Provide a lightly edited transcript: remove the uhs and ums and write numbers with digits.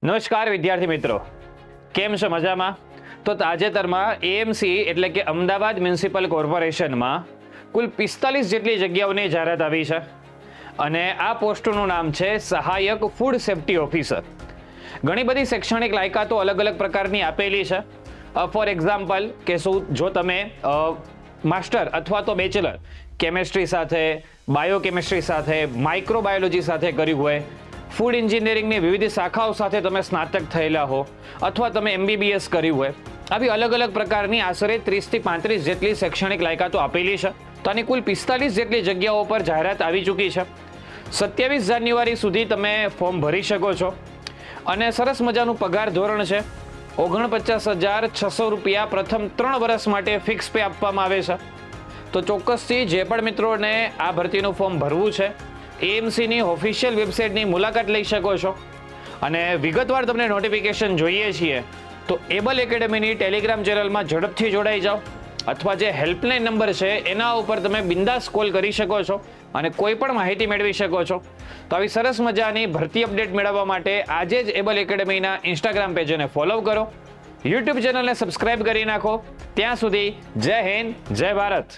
નમસ્કાર વિદ્યાર્થી મિત્રો, કેમ છો? મજામાં? તો તાજેતરમાં એએમસી એટલે કે અમદાવાદ મ્યુનિસિપલ કોર્પોરેશનમાં કુલ 45 જેટલી જગ્યાઓની જાહેરાત આવી છે અને આ પોસ્ટનું નામ છે સહાયક ફૂડ સેફ્ટી ઓફિસર. ઘણી બધી શૈક્ષણિક લાયકાતો અલગ અલગ પ્રકારની આપેલી છે. ફોર એક્ઝામ્પલ કે જો તમે માસ્ટર અથવા તો બેચલર કેમેસ્ટ્રી સાથે, બાયોકેમિસ્ટ્રી સાથે, માઇક્રોબાયોલોજી સાથે કર્યું હોય, ફૂડ એન્જિનિયરિંગની વિવિધ શાખાઓ સાથે તમે સ્નાતક થયેલા હો અથવા તમે MBBS કર્યું હોય, આવી અલગ અલગ પ્રકારની આશરે 30 થી 35 જેટલી શૈક્ષણિક લાયકાતો આપેલી છે. તો આની કુલ 45 જેટલી જગ્યાઓ પર જાહેરાત આવી ચૂકી છે. 27 જાન્યુઆરી સુધી તમે ફોર્મ ભરી શકો છો અને સરસ મજાનું પગાર ધોરણ છે. 49,600 રૂપિયા પ્રથમ 3 વર્ષ માટે ફિક્સ પે આપવામાં આવે છે. તો ચોક્કસથી જે પણ મિત્રોને આ ભરતીનું ફોર્મ ભરવું છે, એએમસીની ઓફિશિયલ વેબસાઇટની મુલાકાત લઈ શકો છો અને વિગતવાર તમને નોટિફિકેશન જોઈએ છીએ તો એબલ એકેડમીની ટેલિગ્રામ ચેનલમાં ઝડપથી જોડાઈ જાઓ અથવા જે હેલ્પલાઇન નંબર છે એના ઉપર તમે બિંદાસ કોલ કરી શકો છો અને કોઈ પણ માહિતી મેળવી શકો છો. તો આવી સરસ મજાની ભરતી અપડેટ મેળવવા માટે આજે જ એબલ એકેડમીના ઇન્સ્ટાગ્રામ પેજને ફોલો કરો, યુટ્યુબ ચેનલને સબસ્ક્રાઇબ કરી નાખો. ત્યાં સુધી જય હિન્દ, જય ભારત.